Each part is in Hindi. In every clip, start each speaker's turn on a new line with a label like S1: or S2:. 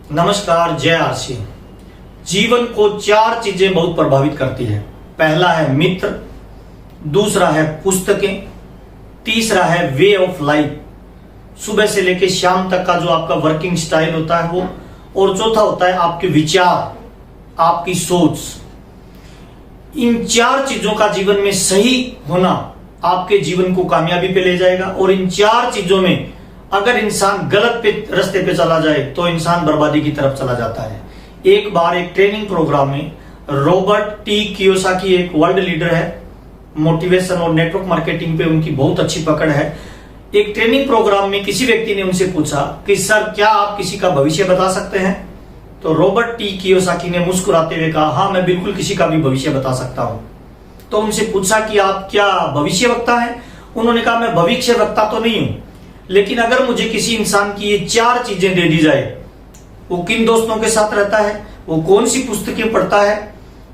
S1: नमस्कार, जय आरसी। जीवन को चार चीजें बहुत प्रभावित करती है। पहला है मित्र, दूसरा है पुस्तकें, तीसरा है वे ऑफ लाइफ, सुबह से लेकर शाम तक का जो आपका वर्किंग स्टाइल होता है वो, और चौथा होता है आपके विचार, आपकी सोच। इन चार चीजों का जीवन में सही होना आपके जीवन को कामयाबी पे ले जाएगा, और इन चार चीजों में अगर इंसान गलत रास्ते पे चला जाए तो इंसान बर्बादी की तरफ चला जाता है। एक बार एक ट्रेनिंग प्रोग्राम में रॉबर्ट टी कियोसाकी एक वर्ल्ड लीडर है, मोटिवेशन और नेटवर्क मार्केटिंग पे उनकी बहुत अच्छी पकड़ है। एक ट्रेनिंग प्रोग्राम में किसी व्यक्ति ने उनसे पूछा कि सर, क्या आप किसी का भविष्य बता सकते हैं? तो रॉबर्ट टी कियोसाकी ने मुस्कुराते हुए कहा, हाँ, मैं बिल्कुल किसी का भी भविष्य बता सकता हूं। तो उनसे पूछा कि आप क्या भविष्य वक्ता हैं? उन्होंने कहा, मैं भविष्य वक्ता तो नहीं हूं, लेकिन अगर मुझे किसी इंसान की ये चार चीजें दे दी जाए, वो किन दोस्तों के साथ रहता है, वो कौन सी पुस्तकें पढ़ता है,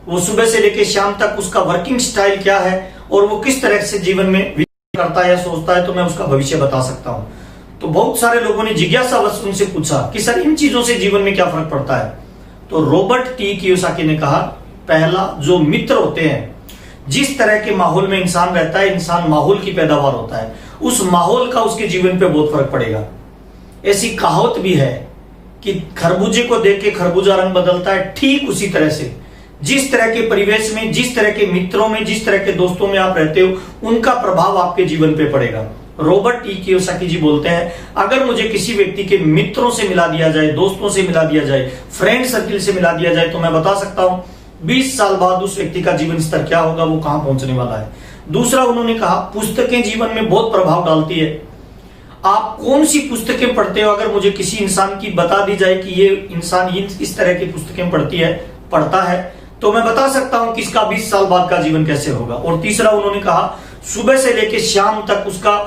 S1: वो सुबह से लेकर शाम तक उसका वर्किंग स्टाइल क्या है, और वो किस तरह से जीवन में करता है या सोचता है, तो मैं उसका भविष्य बता सकता हूं। तो बहुत सारे लोगों ने जिज्ञासावश उनसे पूछा कि सर, इन चीजों से जीवन में क्या फर्क पड़ता है? तो रॉबर्ट टी कियोसाकी ने कहा, पहला, जो मित्र होते हैं, जिस तरह के माहौल में इंसान रहता है, इंसान माहौल की पैदावार होता है, उस माहौल का उसके जीवन पे बहुत फर्क पड़ेगा। ऐसी कहावत भी है कि खरबूजे को देख के खरबूजा रंग बदलता है, ठीक उसी तरह से जिस तरह के परिवेश में, जिस तरह के मित्रों में, जिस तरह के दोस्तों में आप रहते हो, उनका प्रभाव आपके जीवन पे पड़ेगा। रॉबर्ट टी कियोसाकी जी बोलते हैं, अगर मुझे किसी व्यक्ति के मित्रों से मिला दिया जाए, दोस्तों से मिला दिया जाए, फ्रेंड सर्किल से मिला दिया जाए, तो मैं बता सकता हूं 20 साल बाद उस व्यक्ति का जीवन स्तर क्या होगा, वो कहां पहुंचने वाला है। दूसरा, उन्होंने कहा, पुस्तकें जीवन में बहुत प्रभाव डालती है। आप कौन सी पुस्तकें पढ़ते हो? अगर मुझे किसी इंसान की बता दी जाए कि ये इंसान इस तरह की पुस्तकें पढ़ता है, तो मैं बता सकता हूं कि इसका 20 साल बाद का जीवन कैसे होगा। और तीसरा, उन्होंने कहा, सुबह से लेकर शाम तक उसका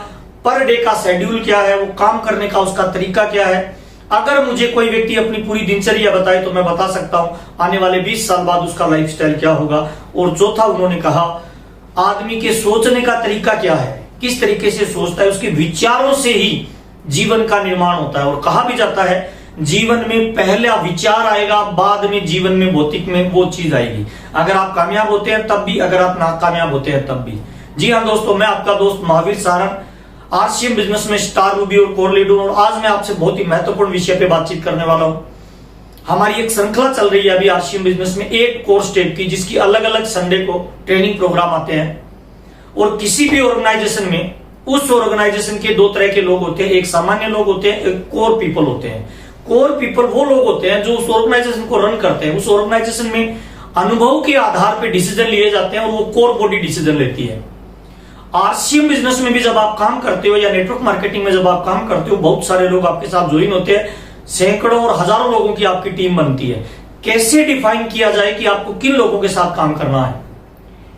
S1: पर डे का शेड्यूल क्या है, वो काम करने का उसका तरीका क्या है। अगर मुझे कोई व्यक्ति अपनी पूरी दिनचर्या बताए तो मैं बता सकता हूं आने वाले 20 साल बाद उसका लाइफस्टाइल क्या होगा। और चौथा, उन्होंने कहा, आदमी के सोचने का तरीका क्या है, किस तरीके से सोचता है, उसके विचारों से ही जीवन का निर्माण होता है। और कहा भी जाता है, जीवन में पहला विचार आएगा, बाद में जीवन में भौतिक में वो चीज आएगी। अगर आप कामयाब होते हैं तब भी, अगर आप नाकामयाब होते हैं तब भी। जी हाँ दोस्तों, मैं आपका दोस्त महावीर सारंग, आरसीएम बिजनेस में स्टार रूबी और कोर लीडर, और आज मैं आपसे बहुत ही महत्वपूर्ण विषय पे बातचीत करने वाला हूं। हमारी एक श्रृंखला चल रही है अभी आरसीएम बिजनेस में 8 कोर्स टाइप की, जिसकी अलग अलग संडे को ट्रेनिंग प्रोग्राम आते हैं। और किसी भी ऑर्गेनाइजेशन में उस ऑर्गेनाइजेशन के दो तरह के लोग होते हैं, एक सामान्य लोग होते हैं, एक कोर पीपल होते हैं। कोर पीपल वो लोग होते हैं जो उस ऑर्गेनाइजेशन को रन करते हैं। उस ऑर्गेनाइजेशन में अनुभव के आधार पर डिसीजन लिए जाते हैं, और वो कोर बॉडी डिसीजन लेती है। आरसीएम बिजनेस में भी जब आप काम करते हो, या नेटवर्क मार्केटिंग में जब आप काम करते हो, बहुत सारे लोग आपके साथ ज्वाइन होते हैं, सैकड़ों और हजारों लोगों की आपकी टीम बनती है। कैसे डिफाइन किया जाए कि आपको किन लोगों के साथ काम करना है?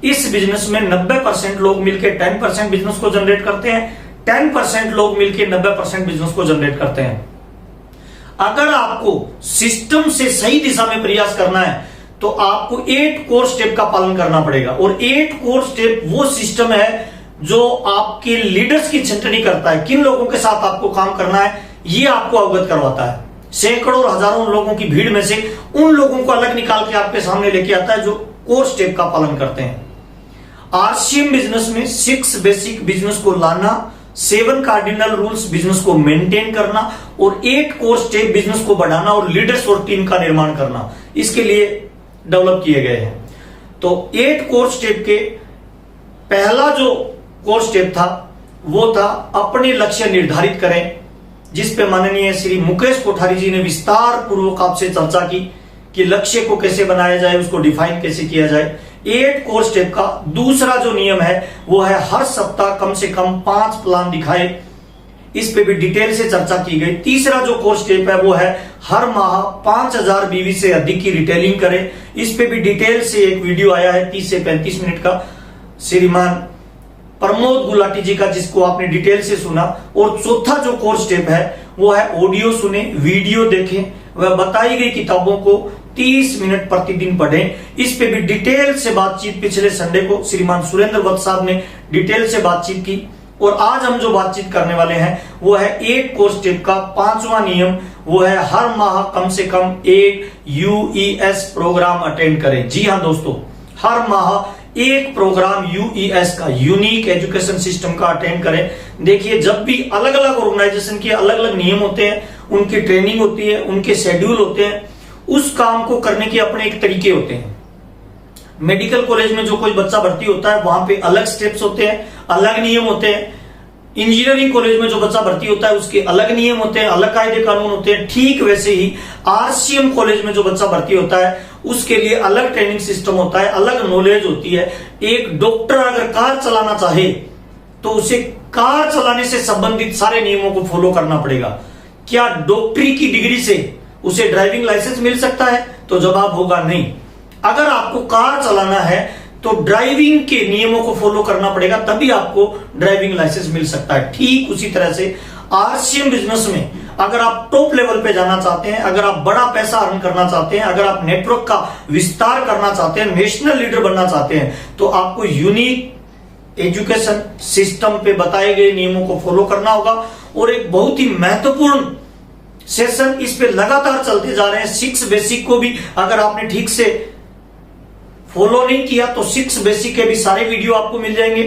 S1: इस बिजनेस में 90% लोग मिलकर 10% बिजनेस को जनरेट करते हैं, 10% लोग मिलकर 90% बिजनेस को जनरेट करते हैं। अगर आपको सिस्टम से सही दिशा में प्रयास करना है तो आपको 8 कोर स्टेप का पालन करना पड़ेगा। और 8 कोर स्टेप वो सिस्टम है जो आपके लीडर्स की छंटनी करता है, किन लोगों के साथ आपको काम करना है ये आपको अवगत करवाता है। सैकड़ों और हजारों लोगों की भीड़ में से उन लोगों को अलग निकाल के आपके सामने लेके आता है जो कोर स्टेप का पालन करते हैं। आरसीएम बिजनेस में 6 बेसिक बिजनेस को लाना, 7 कार्डिनल रूल्स बिजनेस को मेंटेन करना, और 8 कोर स्टेप बिजनेस को बढ़ाना और लीडर्स और टीम का निर्माण करना, इसके लिए डेवलप किए गए हैं। तो 8 कोर स्टेप के पहला जो कोर स्टेप था वो था अपने लक्ष्य निर्धारित करें, जिस पे माननीय श्री मुकेश कोठारी जी ने विस्तार पूर्वक आपसे चर्चा की कि लक्ष्य को कैसे बनाया जाए, उसको डिफाइन कैसे किया जाए। 8 कोर स्टेप का दूसरा जो नियम है वो है हर सप्ताह कम से कम 5 प्लान दिखाए, इस पे भी डिटेल से चर्चा की गई। तीसरा जो कोर स्टेप है वो है हर माह 5000 बीवी से अधिक की रिटेलिंग करें, इस पे भी डिटेल से एक वीडियो आया है 30 से 35 मिनट का, श्रीमान प्रमोद गुलाटी जी का, जिसको आपने डिटेल से सुना। और चौथा जो कोर स्टेप है वो है ऑडियो सुने, वीडियो देखें, वह बताई गई किताबों को 30 मिनट प्रतिदिन पढ़ें। इस पे भी डिटेल से बातचीत पिछले संडे को श्रीमान सुरेंद्र वत्स साहब ने डिटेल से बातचीत की। और आज हम जो बातचीत करने वाले हैं वो है 8 कोर स्टेप का 5वां नियम, वो है हर माह कम से कम एक यूईएस प्रोग्राम अटेंड करें। जी हां दोस्तों, हर माह एक प्रोग्राम यूईएस का, यूनिक एजुकेशन सिस्टम का अटेंड करें। देखिए, जब भी अलग अलग ऑर्गेनाइजेशन के अलग अलग नियम होते हैं, उनकी ट्रेनिंग होती है, उनके शेड्यूल होते हैं, उस काम को करने के अपने एक तरीके होते हैं। मेडिकल कॉलेज में जो कोई बच्चा भर्ती होता है वहां पे अलग स्टेप्स होते हैं, अलग नियम होते हैं। इंजीनियरिंग कॉलेज में जो बच्चा भर्ती होता है उसके अलग नियम होते हैं, अलग कायदे कानून होते हैं। ठीक वैसे ही आरसीएम कॉलेज में जो बच्चा भर्ती होता है उसके लिए अलग ट्रेनिंग सिस्टम होता है, अलग नॉलेज होती है। एक डॉक्टर अगर कार चलाना चाहे तो उसे कार चलाने से संबंधित सारे नियमों को फॉलो करना पड़ेगा। क्या डॉक्टरी की डिग्री से उसे ड्राइविंग लाइसेंस मिल सकता है? तो जवाब होगा नहीं। अगर आपको कार चलाना है तो ड्राइविंग के नियमों को फॉलो करना पड़ेगा, तभी आपको ड्राइविंग लाइसेंस मिल सकता है। ठीक उसी तरह से आरसीएम बिजनेस में अगर आप टॉप लेवल पे जाना चाहते हैं, अगर आप बड़ा पैसा अर्न करना चाहते हैं, अगर आप नेटवर्क का विस्तार करना चाहते हैं, नेशनल लीडर बनना चाहते हैं, तो आपको यूनिक एजुकेशन सिस्टम पे बताए गए नियमों को फॉलो करना होगा। और एक बहुत ही महत्वपूर्ण सेशन इस पे लगातार चलते जा रहे हैं। 6 बेसिक को भी अगर आपने ठीक से फॉलो नहीं किया तो 6 बेसिक के भी सारे वीडियो आपको मिल जाएंगे।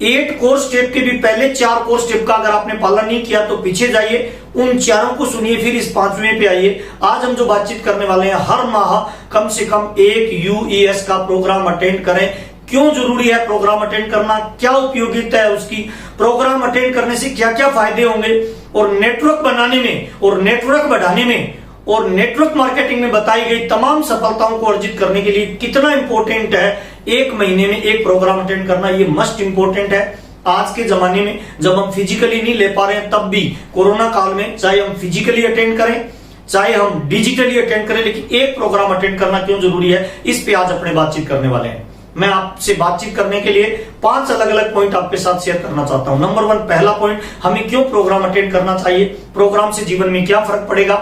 S1: 8 कोर स्टेप के भी पहले 4 कोर स्टेप का अगर आपने पालन नहीं किया तो पीछे जाइए, उन चारों को सुनिए, फिर इस 5वें पे आइए। आज हम जो बातचीत करने वाले हैं, हर माह कम से कम एक यूईएस का प्रोग्राम अटेंड करें। क्यों जरूरी है प्रोग्राम अटेंड करना, क्या उपयोगिता है उसकी, प्रोग्राम अटेंड करने से क्या क्या फायदे होंगे, और नेटवर्क बनाने में और नेटवर्क बढ़ाने में और नेटवर्क मार्केटिंग में बताई गई तमाम सफलताओं को अर्जित करने के लिए कितना इंपॉर्टेंट है एक महीने में एक प्रोग्राम अटेंड करना। ये मस्ट इंपॉर्टेंट है आज के जमाने में, जब हम फिजिकली नहीं ले पा रहे हैं, तब भी कोरोना काल में, चाहे हम फिजिकली अटेंड करें चाहे हम डिजिटली अटेंड करें, लेकिन एक प्रोग्राम अटेंड करना क्यों जरूरी है, इस पे आज अपने बातचीत करने वाले हैं। मैं आपसे बातचीत करने के लिए 5 अलग अलग पॉइंट आपके साथ शेयर करना चाहता हूं। नंबर 1, पहला पॉइंट, हमें क्यों प्रोग्राम अटेंड करना चाहिए, प्रोग्राम से जीवन में क्या फर्क पड़ेगा,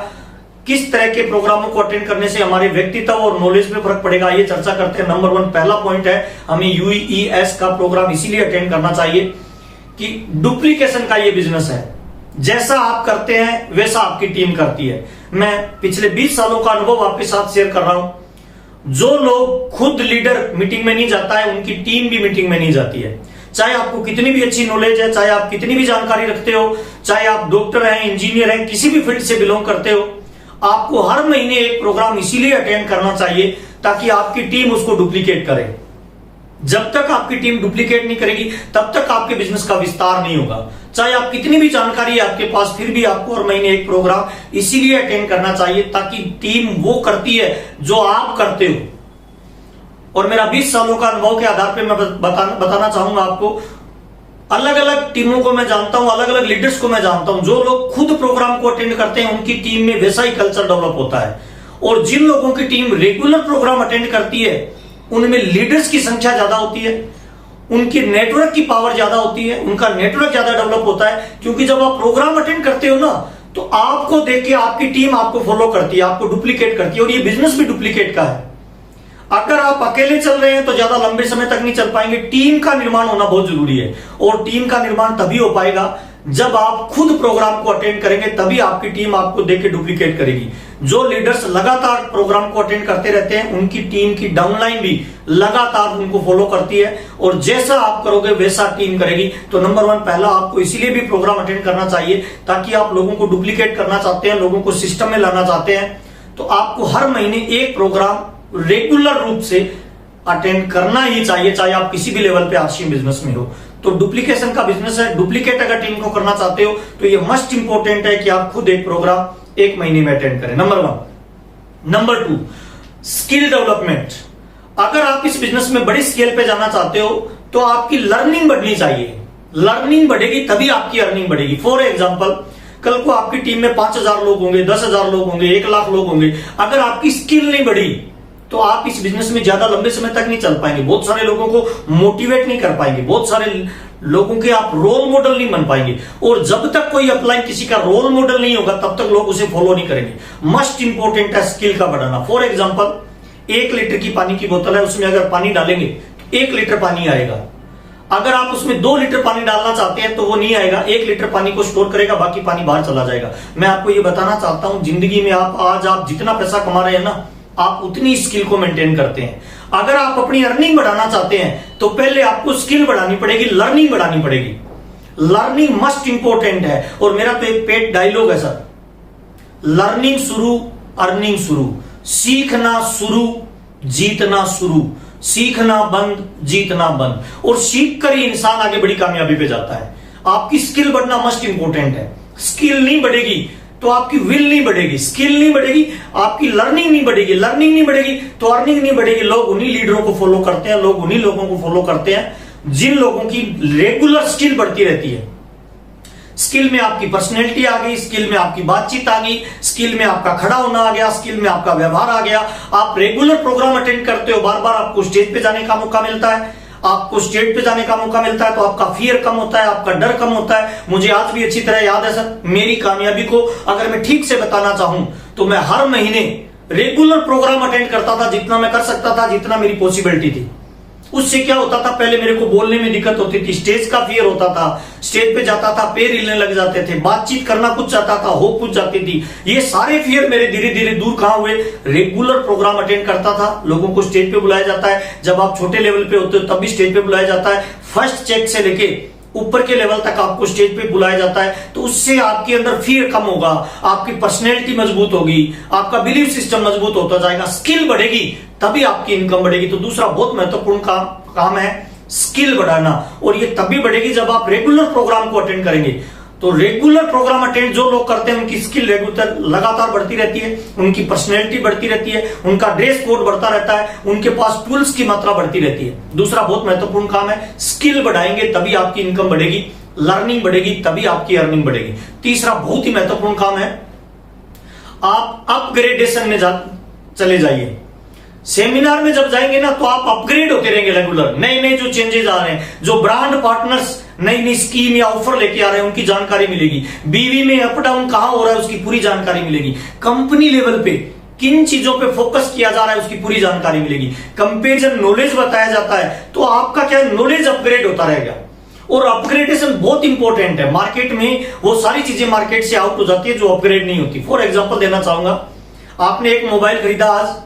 S1: किस तरह के प्रोग्रामों को अटेंड करने से हमारे व्यक्तित्व और नॉलेज में फर्क पड़ेगा, ये चर्चा करते हैं। नंबर 1 पहला पॉइंट है, हमें यूईएस का प्रोग्राम इसीलिए अटेंड करना चाहिए कि डुप्लीकेशन का ये बिजनेस है। जैसा आप करते हैं वैसा आपकी टीम करती है। मैं पिछले 20 सालों का अनुभव आपके साथ शेयर कर रहा हूं। जो लोग खुद लीडर मीटिंग में नहीं जाता है, उनकी टीम भी मीटिंग में नहीं जाती है। चाहे आपको कितनी भी अच्छी नॉलेज है, चाहे आप कितनी भी जानकारी रखते हो, चाहे आप डॉक्टर हैं, इंजीनियर हैं, किसी भी फील्ड से बिलोंग करते हो, आपको हर महीने एक प्रोग्राम इसीलिए अटेंड करना चाहिए ताकि आपकी टीम उसको डुप्लीकेट करे। जब तक आपकी टीम डुप्लीकेट नहीं करेगी तब तक आपके बिजनेस का विस्तार नहीं होगा। चाहे आप कितनी भी जानकारी है आपके पास, फिर भी आपको हर महीने एक प्रोग्राम इसीलिए अटेंड करना चाहिए ताकि टीम वो करती है जो आप करते हो। और मेरा 20 सालों का अनुभव के आधार पर मैं बताना चाहूंगा आपको, अलग अलग टीमों को मैं जानता हूं, अलग अलग लीडर्स को मैं जानता हूं। जो लोग खुद प्रोग्राम को अटेंड करते हैं उनकी टीम में वैसा ही कल्चर डेवलप होता है, और जिन लोगों की टीम रेगुलर प्रोग्राम अटेंड करती है उनमें लीडर्स की संख्या ज्यादा होती है, उनकी नेटवर्क की पावर ज्यादा होती है, उनका नेटवर्क ज्यादा डेवलप होता है। क्योंकि जब आप प्रोग्राम अटेंड करते हो ना, तो आपको देख के आपकी टीम आपको फॉलो करती है, आपको डुप्लीकेट करती है, और ये बिजनेस भी डुप्लीकेट का है। अगर आप अकेले चल रहे हैं तो ज्यादा लंबे समय तक नहीं चल पाएंगे। टीम का निर्माण होना बहुत जरूरी है, और टीम का निर्माण तभी हो पाएगा जब आप खुद प्रोग्राम को अटेंड करेंगे, तभी आपकी टीम आपको देख के डुप्लीकेट करेगी। जो लीडर्स लगातार प्रोग्राम को अटेंड करते रहते हैं उनकी टीम की डाउनलाइन भी लगातार उनको फॉलो करती है, और जैसा आप करोगे वैसा टीम करेगी। तो नंबर 1 पहला, आपको इसीलिए भी प्रोग्राम अटेंड करना चाहिए ताकि आप लोगों को डुप्लीकेट करना चाहते हैं, लोगों को सिस्टम में लाना चाहते हैं, तो आपको हर महीने एक प्रोग्राम रेगुलर रूप से अटेंड करना ही चाहिए, चाहे आप किसी भी लेवल पे आरसीएम बिजनेस में हो। तो डुप्लीकेशन का बिजनेस है, डुप्लीकेट अगर टीम को करना चाहते हो तो ये मस्ट इंपॉर्टेंट है कि आप खुद एक प्रोग्राम एक महीने में अटेंड करें। नंबर 1। Number 2, skill development. अगर आप इस बिजनेस में बड़ी स्केल पे जाना चाहते हो तो आपकी लर्निंग बढ़नी चाहिए। लर्निंग बढ़ेगी तभी आपकी अर्निंग बढ़ेगी। फॉर एग्जाम्पल, कल को आपकी टीम में 5,000 लोग होंगे, 10,000 लोग होंगे, 1,00,000 लोग होंगे, अगर आपकी स्किल नहीं बढ़ी तो आप इस बिजनेस में ज्यादा लंबे समय तक नहीं चल पाएंगे। बहुत सारे लोगों को मोटिवेट नहीं कर पाएंगे, बहुत सारे लोगों के आप रोल मॉडल नहीं बन पाएंगे, और जब तक कोई अपलाइन किसी का रोल मॉडल नहीं होगा तब तक लोग उसे फॉलो नहीं करेंगे। मस्ट इंपॉर्टेंट है स्किल का बढ़ाना। फॉर एग्जाम्पल, 1 लीटर की पानी की बोतल है, उसमें अगर पानी डालेंगे तो 1 लीटर पानी आएगा। अगर आप उसमें 2 लीटर पानी डालना चाहते हैं तो वो नहीं आएगा, 1 लीटर पानी को स्टोर करेगा, बाकी पानी बाहर चला जाएगा। मैं आपको ये बताना चाहता हूं, जिंदगी में आप जितना पैसा कमा रहे हैं ना, आप उतनी स्किल को मेंटेन करते हैं। अगर आप अपनी अर्निंग बढ़ाना चाहते हैं तो पहले आपको स्किल बढ़ानी पड़ेगी, लर्निंग बढ़ानी पड़ेगी। लर्निंग मस्ट इंपॉर्टेंट है। और मेरा तो एक पेट डायलॉग है सर, लर्निंग शुरू अर्निंग शुरू, सीखना शुरू जीतना शुरू, सीखना बंद जीतना बंद। और सीख कर ही इंसान आगे बड़ी कामयाबी पे जाता है। आपकी स्किल बढ़ना मस्ट इंपॉर्टेंट है। स्किल नहीं बढ़ेगी तो आपकी विल नहीं बढ़ेगी, स्किल नहीं बढ़ेगी आपकी लर्निंग नहीं बढ़ेगी, लर्निंग नहीं बढ़ेगी तो अर्निंग नहीं बढ़ेगी। लोग उन्हीं लीडरों को फॉलो करते हैं, लोग उन्हीं लोगों को फॉलो करते हैं जिन लोगों की रेगुलर स्किल बढ़ती रहती है। स्किल में आपकी पर्सनैलिटी आ गई, स्किल में आपकी बातचीत आ गई, स्किल में आपका खड़ा होना आ गया, स्किल में आपका व्यवहार आ गया। आप रेगुलर प्रोग्राम अटेंड करते हो, बार बार आपको स्टेज पे जाने का मौका मिलता है, आपको स्टेज पे जाने का मौका मिलता है तो आपका फियर कम होता है, आपका डर कम होता है। मुझे आज भी अच्छी तरह याद है सर, मेरी कामयाबी को अगर मैं ठीक से बताना चाहूं तो मैं हर महीने रेगुलर प्रोग्राम अटेंड करता था, जितना मैं कर सकता था, जितना मेरी पॉसिबिलिटी थी। उससे क्या होता था, पहले मेरे को बोलने में दिक्कत होती थी, स्टेज का फियर होता था, स्टेज पे जाता था पैर हिलने लग जाते थे, बातचीत करना कुछ चाहता था हो कुछ जाती थी। ये सारे फियर मेरे धीरे धीरे दूर कहां हुए, रेगुलर प्रोग्राम अटेंड करता था। लोगों को स्टेज पे बुलाया जाता है, जब आप छोटे लेवल पे होते हो तब भी स्टेज पे बुलाया जाता है। फर्स्ट चेक से लेके ऊपर के लेवल तक आपको स्टेज पे बुलाया जाता है, तो उससे आपके अंदर फियर कम होगा, आपकी पर्सनैलिटी मजबूत होगी, आपका बिलीफ सिस्टम मजबूत होता जाएगा, स्किल बढ़ेगी, तभी आपकी इनकम बढ़ेगी। तो दूसरा बहुत महत्वपूर्ण काम है स्किल बढ़ाना, और ये तभी बढ़ेगी जब आप रेगुलर प्रोग्राम को अटेंड करेंगे। तो रेगुलर प्रोग्राम अटेंड जो लोग करते हैं उनकी स्किल रेगुलर लगातार बढ़ती रहती है, उनकी पर्सनैलिटी बढ़ती रहती है, उनका ड्रेस कोड बढ़ता रहता है, उनके पास टूल्स की मात्रा बढ़ती रहती है। दूसरा बहुत महत्वपूर्ण काम है, स्किल बढ़ाएंगे तभी आपकी इनकम बढ़ेगी, लर्निंग बढ़ेगी तभी आपकी अर्निंग बढ़ेगी। तीसरा बहुत ही महत्वपूर्ण काम है, आप अपग्रेडेशन में चले जाइए। सेमिनार में जब जाएंगे ना तो आप अपग्रेड होते रहेंगे रेगुलर, नए नए जो चेंजेस आ रहे हैं, जो ब्रांड पार्टनर्स नई नई स्कीम या ऑफर लेके आ रहे हैं उनकी जानकारी मिलेगी, बीवी में अप डाउन कहां हो रहा है उसकी पूरी जानकारी मिलेगी, कंपनी लेवल पे किन चीजों पे फोकस किया जा रहा है उसकी पूरी जानकारी मिलेगी, कंपेरिजन नॉलेज बताया जाता है, तो आपका क्या नॉलेज अपग्रेड होता रहेगा। और अपग्रेडेशन बहुत इंपॉर्टेंट है। मार्केट में वो सारी चीजें मार्केट से आउट हो जाती है जो अपग्रेड नहीं होती। फॉर एग्जाम्पल देना चाहूंगा, आपने एक मोबाइल खरीदा आज,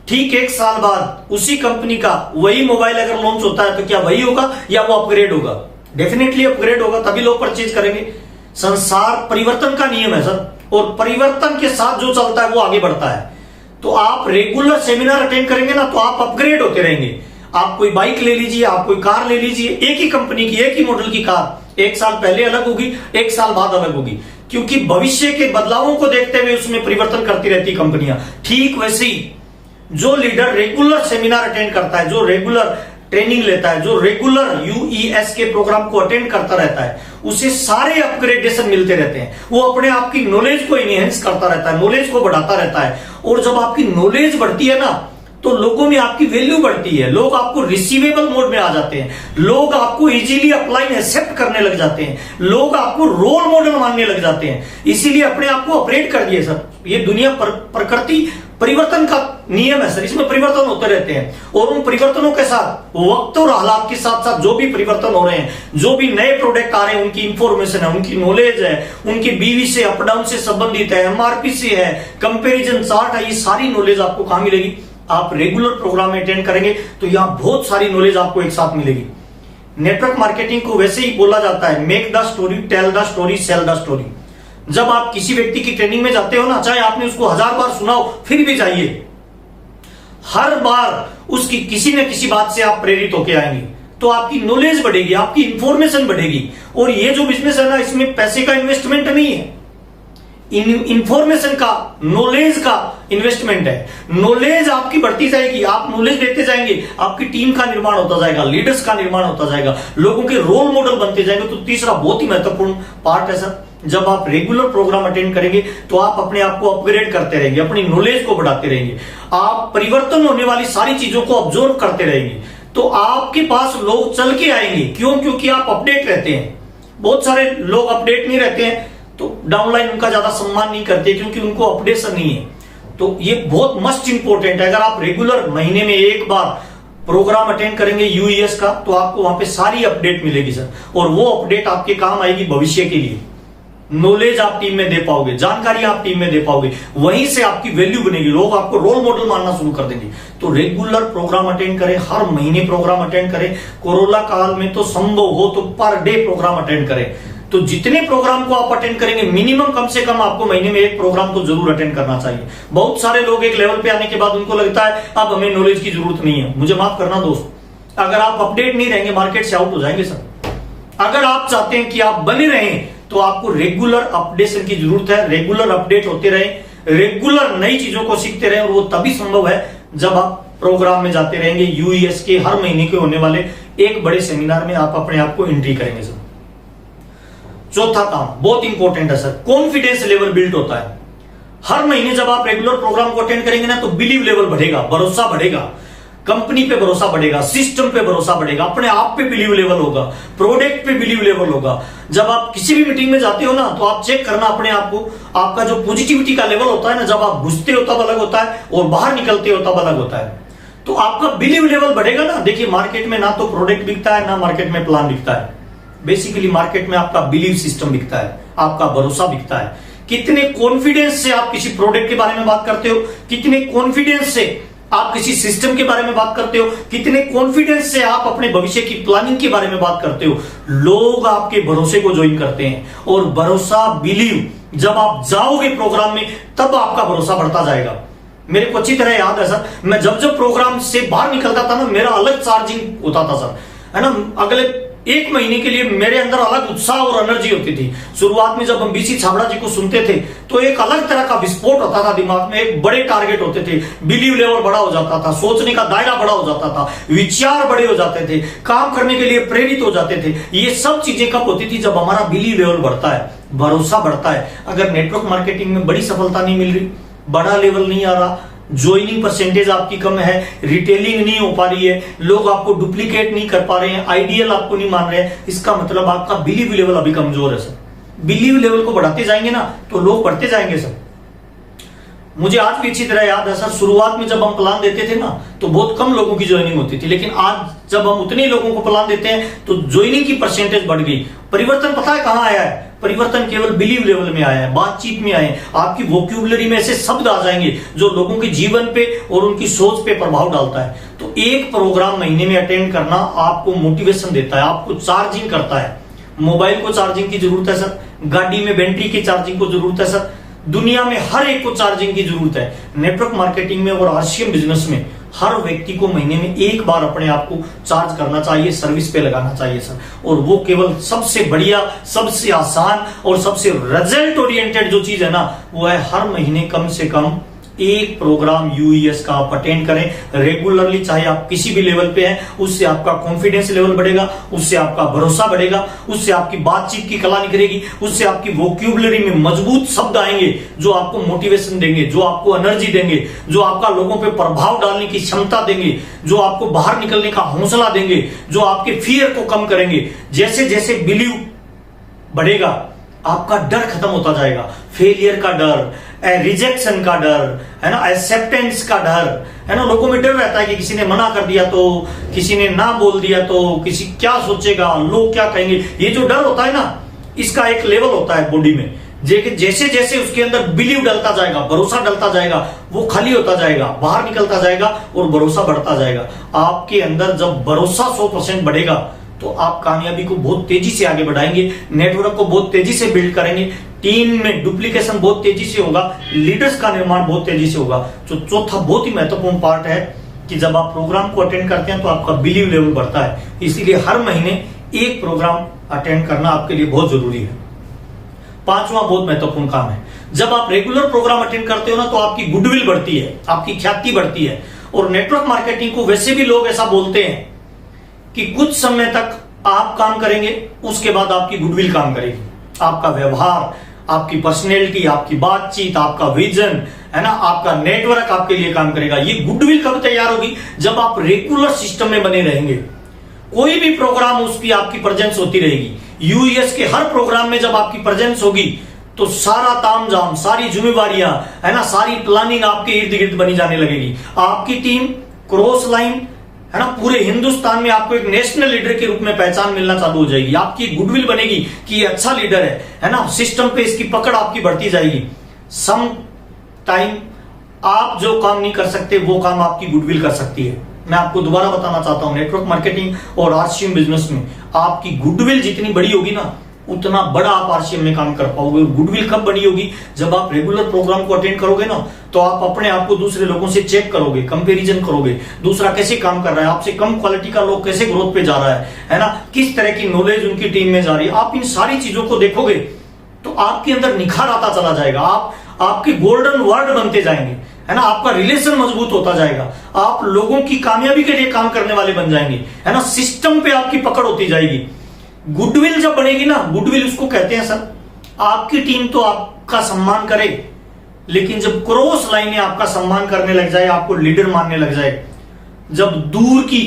S1: ठीक 1 साल बाद उसी कंपनी का वही मोबाइल अगर लॉन्च होता है तो क्या वही होगा या वो अपग्रेड होगा? डेफिनेटली अपग्रेड होगा, तभी लोग परचेज करेंगे। संसार परिवर्तन का नियम है सर, और परिवर्तन के साथ जो चलता है वो आगे बढ़ता है। तो आप रेगुलर सेमिनार अटेंड करेंगे ना तो आप अपग्रेड होते रहेंगे। आप कोई बाइक ले लीजिए, आप कोई कार ले लीजिए, एक ही कंपनी की एक ही मॉडल की कार 1 साल पहले अलग होगी, 1 साल बाद अलग होगी, क्योंकि भविष्य के बदलावों को देखते हुए उसमें परिवर्तन करती रहती कंपनियां। ठीक वैसे ही जो लीडर रेगुलर सेमिनार अटेंड करता है, जो रेगुलर ट्रेनिंग लेता है, जो रेगुलर यूईएस के प्रोग्राम को अटेंड करता रहता है, उसे सारे अपग्रेडेशन मिलते रहते हैं। वो अपने आप की नॉलेज को इनहेंस करता रहता है, नॉलेज को बढ़ाता रहता है। और जब आपकी नॉलेज बढ़ती है ना तो लोगों में आपकी वैल्यू बढ़ती है, लोग आपको रिसीवेबल मोड में आ जाते हैं, लोग आपको इजीली अप्लाई एक्सेप्ट करने लग जाते हैं, लोग आपको रोल मॉडल मानने लग जाते हैं। इसीलिए अपने आप को अपग्रेड कर दिए सर। ये दुनिया प्रकृति परिवर्तन का नियम है सर, इसमें परिवर्तन होते रहते हैं। और उन परिवर्तनों के साथ वक्त और हालात के साथ साथ जो भी परिवर्तन हो रहे हैं, जो भी नए प्रोडक्ट आ रहे हैं, उनकी इंफॉर्मेशन है, उनकी नॉलेज है, उनकी बीवी से अप डाउन से संबंधित है, एमआरपी से है, कंपेरिजन चार्ट है, ये सारी नॉलेज आपको कहां मिलेगी? आप रेगुलर प्रोग्राम में अटेंड करेंगे तो यहां बहुत सारी नॉलेज आपको एक साथ मिलेगी। नेटवर्क मार्केटिंग को वैसे ही बोला जाता है, make the story, tell the story, sell the story. जब आप किसी व्यक्ति की ट्रेनिंग में जाते हो ना, चाहे आपने उसको 1000 बार सुना हो, फिर भी जाइए। हर बार उसकी किसी न किसी बात से आप प्रेरित होकर आएंगे, तो आपकी नॉलेज बढ़ेगी, आपकी इंफॉर्मेशन बढ़ेगी। और ये जो बिजनेस है ना, इसमें पैसे का इन्वेस्टमेंट नहीं है, इंफॉर्मेशन का, नॉलेज का इन्वेस्टमेंट है। नॉलेज आपकी बढ़ती जाएगी, आप नॉलेज देते जाएंगे, आपकी टीम का निर्माण होता जाएगा, लीडर्स का निर्माण होता जाएगा, लोगों के रोल मॉडल बनते जाएंगे। तो तीसरा बहुत ही महत्वपूर्ण पार्ट है सर, जब आप रेगुलर प्रोग्राम अटेंड करेंगे तो आप अपने आप को अपग्रेड करते रहेंगे, अपनी नॉलेज को बढ़ाते रहेंगे, आप परिवर्तन होने वाली सारी चीजों को ऑब्जर्व करते रहेंगे, तो आपके पास लोग चल के आएंगे। क्यों? क्योंकि आप अपडेट रहते हैं। बहुत सारे लोग अपडेट नहीं रहते हैं तो डाउनलाइन उनका ज्यादा सम्मान नहीं करते, क्योंकि उनको अपडेशन नहीं है। तो ये बहुत मस्ट इंपॉर्टेंट है। अगर आप रेगुलर महीने में 1 बार प्रोग्राम अटेंड करेंगे यूईएस का, तो आपको वहां पे सारी अपडेट मिलेगी सर, और वो अपडेट आपके काम आएगी भविष्य के लिए। नॉलेज आप टीम में दे पाओगे, जानकारी आप टीम में दे पाओगे, वहीं से आपकी वैल्यू बनेगी, लोग आपको रोल मॉडल मानना शुरू कर देंगे। तो रेगुलर प्रोग्राम अटेंड करें, हर महीने प्रोग्राम अटेंड करें। कोरोना काल में तो संभव हो तो पर डे प्रोग्राम अटेंड करें। तो जितने प्रोग्राम को आप अटेंड करेंगे, मिनिमम कम से कम आपको महीने में एक प्रोग्राम तो जरूर अटेंड करना चाहिए। बहुत सारे लोग एक लेवल पे आने के बाद उनको लगता है अब हमें नॉलेज की जरूरत नहीं है। मुझे माफ करना दोस्त, अगर आप अपडेट नहीं रहेंगे मार्केट से आउट हो जाएंगे सर। अगर आप चाहते हैं कि आप बने रहें तो आपको रेगुलर अपडेशन की जरूरत है। रेगुलर अपडेट होते रहे, रेगुलर नई चीजों को सीखते रहे, और वो तभी संभव है जब आप प्रोग्राम में जाते रहेंगे। यूईएस के हर महीने के होने वाले एक बड़े सेमिनार में आप अपने आप को एंट्री करेंगे सर। चौथा काम बहुत इंपॉर्टेंट है सर, कॉन्फिडेंस लेवल बिल्ड होता है। हर महीने जब आप रेगुलर प्रोग्राम को अटेंड करेंगे ना, तो बिलीव लेवल बढ़ेगा, भरोसा बढ़ेगा, कंपनी पे भरोसा बढ़ेगा, सिस्टम पे भरोसा बढ़ेगा, अपने आप पे बिलीव लेवल होगा, प्रोडक्ट पे बिलीव लेवल होगा। जब आप किसी भी मीटिंग में जाते हो ना, तो आप चेक करना अपने आप को, आपका जो पॉजिटिविटी का लेवल होता है ना, जब आप घुसते हो तब अलग होता है और बाहर निकलते हो तब अलग होता है। तो आपका बिलीव लेवल बढ़ेगा ना। देखिए मार्केट में ना तो प्रोडक्ट बिकता है, ना मार्केट में प्लान बिकता है। बेसिकली मार्केट में आपका बिलीव सिस्टम बिकता है, आपका भरोसा बिकता है। कितने कॉन्फिडेंस से आप किसी प्रोडक्ट के बारे में बात करते हो, कितने कॉन्फिडेंस से आप किसी सिस्टम के बारे में बात करते हो, कितने कॉन्फिडेंस से आप अपने भविष्य की प्लानिंग के बारे में बात करते हो, लोग आपके भरोसे को ज्वाइन करते हैं। और भरोसा, बिलीव, जब आप जाओगे प्रोग्राम में तब आपका भरोसा बढ़ता जाएगा। मेरे को अच्छी तरह याद है सर, मैं जब जब प्रोग्राम से बाहर निकलता था ना, मेरा अलग चार्जिंग होता था सर, है ना। अगले एक महीने के लिए मेरे अंदर अलग उत्साह और एनर्जी होती थी। शुरुआत में जब हम बीसी छाबड़ा जी को सुनते थे तो एक अलग तरह का विस्फोट होता था दिमाग में, एक बड़े टारगेट होते थे, बिलीव लेवल बड़ा हो जाता था, सोचने का दायरा बड़ा हो जाता था, विचार बड़े हो जाते थे, काम करने के लिए प्रेरित हो जाते थे। ये सब चीजें कब होती थी? जब हमारा बिलीव लेवल बढ़ता है, भरोसा बढ़ता है। अगर नेटवर्क मार्केटिंग में बड़ी सफलता नहीं मिल रही, बड़ा लेवल नहीं आ रहा, ज्वाइनिंग परसेंटेज आपकी कम है, रिटेलिंग नहीं हो पा रही है, लोग आपको डुप्लीकेट नहीं कर पा रहे हैं, आइडियल आपको नहीं मान रहे हैं, इसका मतलब आपका बिलीव लेवल अभी कमजोर है सर। बिलीव लेवल को बढ़ाते जाएंगे ना तो लोग बढ़ते जाएंगे सर। मुझे आज भी अच्छी तरह याद है सर, शुरुआत में जब हम प्लान देते थे ना तो बहुत कम लोगों की ज्वाइनिंग होती थी, लेकिन आज जब हम उतने लोगों को प्लान देते हैं तो ज्वाइनिंग की परसेंटेज बढ़ गई। परिवर्तन पता है कहां आया है? परिवर्तन केवल बिलीव लेवल में आया है, बातचीत में आए। आपकी वोक्यूबलरी में ऐसे शब्द आ जाएंगे जो लोगों के जीवन पे और उनकी सोच पे प्रभाव डालता है। तो एक प्रोग्राम महीने में अटेंड करना आपको मोटिवेशन देता है, आपको चार्जिंग करता है। मोबाइल को चार्जिंग की जरूरत है सर, गाड़ी में बैटरी की चार्जिंग को जरूरत है सर, दुनिया में हर एक को चार्जिंग की जरूरत है। नेटवर्क मार्केटिंग में और आरसीएम बिजनेस में हर व्यक्ति को महीने में एक बार अपने आप को चार्ज करना चाहिए, सर्विस पे लगाना चाहिए सर। और वो केवल सबसे बढ़िया, सबसे आसान और सबसे रिजल्ट ओरिएंटेड जो चीज है ना, वो है हर महीने कम से कम एक प्रोग्राम यूईएस का आप अटेंड करें रेगुलरली, चाहे आप किसी भी लेवल पे हैं। उससे आपका कॉन्फिडेंस लेवल बढ़ेगा, उससे आपका भरोसा बढ़ेगा, उससे आपकी बातचीत की कला निखरेगी, उससे आपकी वोक्यूबलरी में मजबूत शब्द आएंगे जो आपको मोटिवेशन देंगे, जो आपको एनर्जी देंगे, जो आपका लोगों पे प्रभाव डालने की क्षमता देंगे, जो आपको बाहर निकलने का हौसला देंगे, जो आपके फियर को कम करेंगे। जैसे जैसे बिलीव बढ़ेगा आपका डर खत्म होता जाएगा, फेलियर का डर, रिजेक्शन का डर, है ना, एक्सेप्टेंस का डर, है ना। लोगों में डर रहता है कि किसी ने मना कर दिया तो, किसी ने ना बोल दिया तो, किसी क्या सोचेगा, लोग क्या कहेंगे। ये जो डर होता है ना, इसका एक लेवल होता है बॉडी में। जैसे जैसे उसके अंदर बिलीव डलता जाएगा, भरोसा डलता जाएगा, वो खाली होता जाएगा, बाहर निकलता जाएगा और भरोसा बढ़ता जाएगा। आपके अंदर जब भरोसा 100% बढ़ेगा तो आप कामयाबी को बहुत तेजी से आगे बढ़ाएंगे, नेटवर्क को बहुत तेजी से बिल्ड करेंगे, टीम में डुप्लीकेशन बहुत तेजी से होगा, लीडर्स का निर्माण बहुत तेजी से होगा। तो चौथा बहुत ही महत्वपूर्ण पार्ट है कि जब आप प्रोग्राम को अटेंड करते हैं तो आपका बिलीव लेवल बढ़ता है। इसीलिए हर महीने एक प्रोग्राम अटेंड करना आपके लिए बहुत जरूरी है। पांचवा बहुत महत्वपूर्ण काम है, जब आप रेगुलर प्रोग्राम अटेंड करते हो ना तो आपकी गुडविल बढ़ती है, आपकी ख्याति बढ़ती है। और नेटवर्क मार्केटिंग को वैसे भी लोग ऐसा बोलते हैं कि कुछ समय तक आप काम करेंगे, उसके बाद आपकी गुडविल काम करेगी। आपका व्यवहार, आपकी पर्सनैलिटी, आपकी बातचीत, आपका विजन, है ना, आपका नेटवर्क आपके लिए काम करेगा। ये गुडविल कब तैयार होगी? जब आप रेगुलर सिस्टम में बने रहेंगे। कोई भी प्रोग्राम उसकी आपकी प्रेजेंस होती रहेगी। यूएस के हर प्रोग्राम में जब आपकी प्रेजेंस होगी तो सारा तामझाम, सारी जिम्मेवारियां, है ना, सारी प्लानिंग आपके इर्द गिर्द बनी जाने लगेगी। आपकी टीम क्रॉस लाइन, है ना, पूरे हिंदुस्तान में आपको एक नेशनल लीडर के रूप में पहचान मिलना चालू हो जाएगी। आपकी गुडविल बनेगी कि ये अच्छा लीडर है ना, सिस्टम पे इसकी पकड़ आपकी बढ़ती जाएगी। सम टाइम आप जो काम नहीं कर सकते वो काम आपकी गुडविल कर सकती है। मैं आपको दोबारा बताना चाहता हूं, नेटवर्क मार्केटिंग और आरसीएम बिजनेस में आपकी गुडविल जितनी बड़ी होगी ना, उतना बड़ा आप आरसीएम में काम कर पाओगे। और गुडविल कब बनी होगी? जब आप रेगुलर प्रोग्राम को अटेंड करोगे ना, तो आप अपने आप को दूसरे लोगों से चेक करोगे, कंपैरिजन करोगे, दूसरा कैसे काम कर रहा है, आपसे कम क्वालिटी का लोग कैसे ग्रोथ पे जा रहा है ना, किस तरह की नॉलेज उनकी टीम में जा रही है। आप इन सारी चीजों को देखोगे तो आपके अंदर निखार आता चला जाएगा। आपके गोल्डन वर्ड बनते जाएंगे, है ना, आपका रिलेशन मजबूत होता जाएगा, आप लोगों की कामयाबी के लिए काम करने वाले बन जाएंगे, है ना, सिस्टम पे आपकी पकड़ होती जाएगी। गुडविल जब बनेगी ना, गुडविल उसको कहते हैं सर, आपकी टीम तो आपका सम्मान करे, लेकिन जब क्रॉस लाइनें आपका सम्मान करने लग जाए, आपको लीडर मानने लग जाए, जब दूर की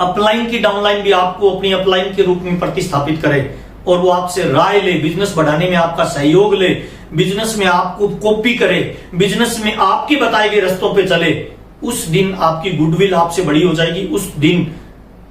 S1: अपलाइन की डाउनलाइन भी आपको अपनी अपलाइन के रूप में प्रतिस्थापित करे और वो आपसे राय ले, बिजनेस बढ़ाने में आपका सहयोग ले, बिजनेस में आपको कॉपी करे, बिजनेस में आपके बताए गए रास्तों पे चले, उस दिन आपकी गुडविल आपसे बड़ी हो जाएगी। उस दिन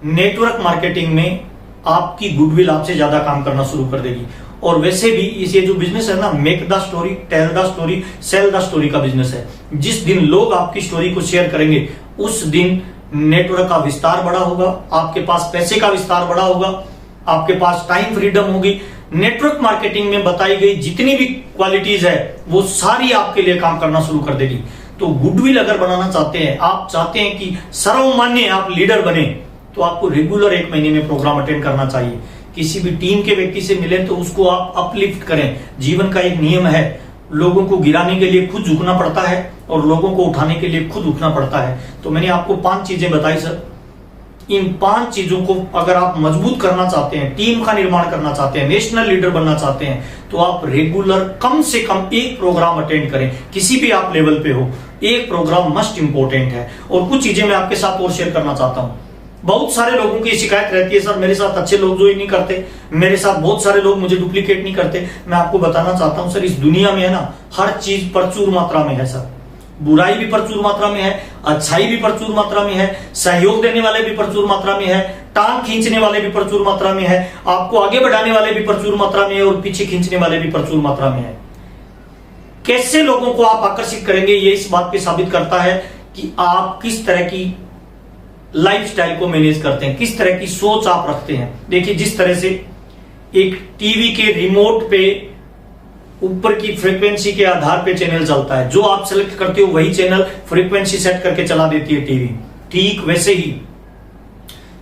S1: नेटवर्क मार्केटिंग में आपकी गुडविल आपसे ज्यादा काम करना शुरू कर देगी। और वैसे भी ये जो बिजनेस है ना, make the story, tell the story, sell the story का बिजनेस है। जिस दिन लोग आपकी स्टोरी को शेयर करेंगे, उस दिन नेटवर्क का विस्तार बड़ा होगा, आपके पास पैसे का विस्तार बड़ा होगा, आपके पास टाइम फ्रीडम होगी। नेटवर्क मार्केटिंग में बताई गई जितनी भी क्वालिटीज है वो सारी आपके लिए काम करना शुरू कर देगी। तो गुडविल अगर बनाना चाहते हैं, आप चाहते हैं कि सर्वमान्य आप लीडर बने, तो आपको रेगुलर 1 महीने में प्रोग्राम अटेंड करना चाहिए। किसी भी टीम के व्यक्ति से मिले तो उसको आप अपलिफ्ट करें। जीवन का एक नियम है, लोगों को गिराने के लिए खुद झुकना पड़ता है और लोगों को उठाने के लिए खुद उठना पड़ता है। तो मैंने आपको 5 चीजें बताई सर, इन 5 चीजों को अगर आप मजबूत करना चाहते हैं, टीम का निर्माण करना चाहते हैं, नेशनल लीडर बनना चाहते हैं, तो आप रेगुलर कम से कम 1 प्रोग्राम अटेंड करें। किसी भी आप लेवल पे हो, 1 प्रोग्राम मस्ट इंपोर्टेंट है। और कुछ चीजें मैं आपके साथ और शेयर करना चाहता हूं। बहुत सारे लोगों की शिकायत रहती है, सर मेरे साथ अच्छे लोग जो ही नहीं करते, मेरे साथ बहुत सारे लोग मुझे डुप्लीकेट नहीं करते। मैं आपको बताना चाहता हूं सर, इस दुनिया में है ना, हर चीज प्रचुर मात्रा में है सर। बुराई भी प्रचुर मात्रा में है, अच्छाई भी प्रचुर मात्रा में है, सहयोग देने वाले भी प्रचुर मात्रा में है, टांग खींचने वाले भी प्रचुर मात्रा में है, आपको आगे बढ़ाने वाले भी प्रचुर मात्रा में है और पीछे खींचने वाले भी प्रचुर मात्रा में है। कैसे लोगों को आप आकर्षित करेंगे, ये इस बात पे साबित करता है कि आप किस तरह की लाइफस्टाइल को मैनेज करते हैं, किस तरह की सोच आप रखते हैं। देखिए, जिस तरह से एक टीवी के रिमोट पे ऊपर की फ्रीक्वेंसी के आधार पे चैनल चलता है, जो आप सेलेक्ट करते हो वही चैनल फ्रीक्वेंसी सेट करके चला देती है टीवी, ठीक वैसे ही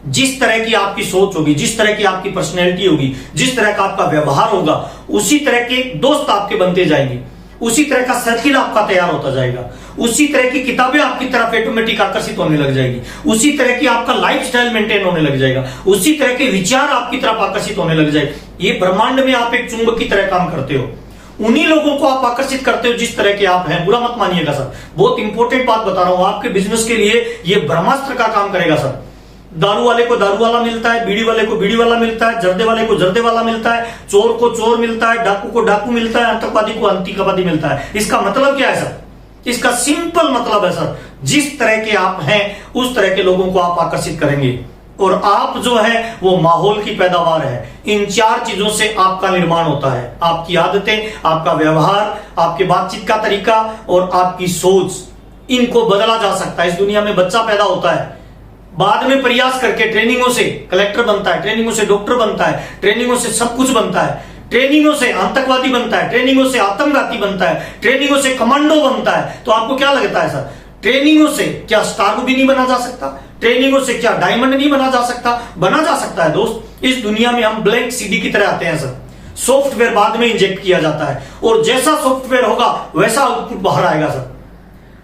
S1: जिस तरह की आपकी सोच होगी, जिस तरह की आपकी पर्सनैलिटी होगी, जिस तरह का आपका व्यवहार होगा, उसी तरह के दोस्त आपके बनते जाएंगे, उसी तरह का सर्किल आपका तैयार होता जाएगा, उसी तरह की किताबें आपकी तरफ ऑटोमेटिक आकर्षित होने लग जाएगी, उसी तरह की आपका लाइफस्टाइल मेंटेन होने लग जाएगा, उसी तरह के विचार आपकी तरफ आकर्षित होने लग जाएंगे। ये ब्रह्मांड में आप एक चुंबक की तरह काम करते हो, उन्हीं लोगों को आप आकर्षित करते हो जिस तरह के आप हैं। बुरा मत मानिएगा सर, बहुत इंपॉर्टेंट बात बता रहा हूं, आपके बिजनेस के लिए ये ब्रह्मास्त्र का काम करेगा सर। दारू वाले को दारू वाला मिलता है, बीड़ी वाले को बीड़ी वाला मिलता है, जर्दे वाले को जर्दे वाला मिलता है, चोर को चोर मिलता है, डाकू को डाकू मिलता है, आतंकवादी को आतंकवादी मिलता है। इसका मतलब क्या है सर? इसका सिंपल मतलब है सर, जिस तरह के आप हैं उस तरह के लोगों को आप आकर्षित करेंगे। और आप जो है वो माहौल की पैदावार है। इन 4 चीजों से आपका निर्माण होता है, आपकी आदतें, आपका व्यवहार, आपके बातचीत का तरीका और आपकी सोच, इनको बदला जा सकता है। इस दुनिया में बच्चा पैदा होता है, बाद में प्रयास करके ट्रेनिंगों से कलेक्टर बनता है, ट्रेनिंगों से डॉक्टर बनता है, ट्रेनिंगों से सब कुछ बनता है, ट्रेनिंगों से आतंकवादी बनता है, ट्रेनिंगों से आतंकघाती बनता है, ट्रेनिंगों से कमांडो बनता है। तो आपको क्या लगता है सर, ट्रेनिंगों से क्या स्टार भी नहीं बना जा सकता? ट्रेनिंगों से क्या डायमंड नहीं बना जा सकता? बना जा सकता है दोस्त। इस दुनिया में हम ब्लैंक सीडी की तरह आते हैं सर, सॉफ्टवेयर बाद में इंजेक्ट किया जाता है और जैसा सॉफ्टवेयर होगा वैसा आउटपुट बाहर आएगा सर।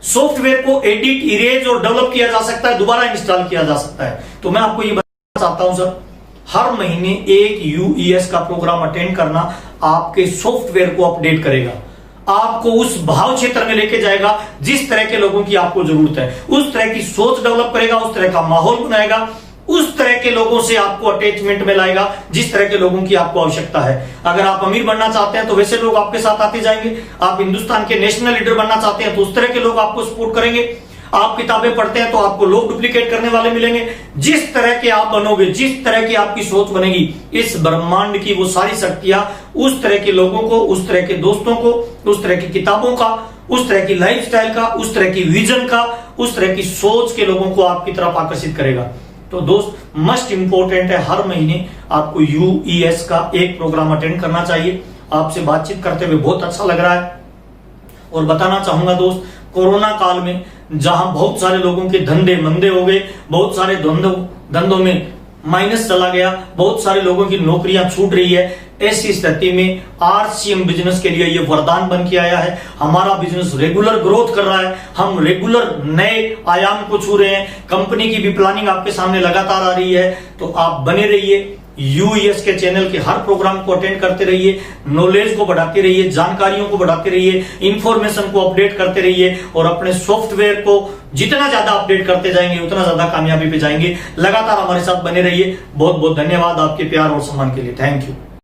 S1: सॉफ्टवेयर को एडिट, इरेज और डेवलप किया जा सकता है, दोबारा इंस्टॉल किया जा सकता है। तो मैं आपको ये बताना चाहता हूं सर, हर महीने एक यूईएस का प्रोग्राम अटेंड करना आपके सॉफ्टवेयर को अपडेट करेगा, आपको उस भाव क्षेत्र में लेके जाएगा जिस तरह के लोगों की आपको जरूरत है, उस तरह की सोच डेवलप करेगा, उस तरह का माहौल बनाएगा, उस तरह के लोगों से आपको अटैचमेंट में लाएगा जिस तरह के लोगों की आपको आवश्यकता है। अगर आप अमीर बनना चाहते हैं तो वैसे लोग आपके साथ आते जाएंगे, आप हिंदुस्तान के नेशनल लीडर बनना चाहते हैं तो उस तरह के लोग आपको सपोर्ट करेंगे, आप किताबें पढ़ते हैं तो आपको लोग डुप्लीकेट करने वाले मिलेंगे। जिस तरह के आप बनोगे, जिस तरह की आपकी सोच बनेगी, इस ब्रह्मांड की वो सारी शक्तियां उस तरह के लोगों को, उस तरह के दोस्तों को, उस तरह की किताबों का, उस तरह की लाइफस्टाइल का, उस तरह की विजन का, उस तरह की सोच के लोगों को आपकी तरफ आकर्षित करेगा। तो दोस्त, मस्ट इंपॉर्टेंट है, हर महीने आपको UES का एक प्रोग्राम अटेंड करना चाहिए। आपसे बातचीत करते हुए बहुत अच्छा लग रहा है। और बताना चाहूंगा दोस्त, कोरोना काल में जहां बहुत सारे लोगों के धंधे मंदे हो गए, बहुत सारे धंधों में माइनस चला गया, बहुत सारे लोगों की नौकरियां छूट रही है, ऐसी स्थिति में RCM बिजनेस के लिए यह वरदान बन के आया है। हमारा बिजनेस रेगुलर ग्रोथ कर रहा है, हम रेगुलर नए आयाम को छू रहे हैं, कंपनी की भी प्लानिंग आपके सामने लगातार आ रही है। तो आप बने रहिए, UES के चैनल के हर प्रोग्राम को अटेंड करते रहिए, नॉलेज को बढ़ाते रहिए, जानकारियों को बढ़ाते रहिए, इंफॉर्मेशन को अपडेट करते रहिए और अपने सॉफ्टवेयर को जितना ज्यादा अपडेट करते जाएंगे उतना ज्यादा कामयाबी पे जाएंगे। लगातार हमारे साथ बने रहिए। बहुत बहुत धन्यवाद आपके प्यार और सम्मान के लिए। Thank you.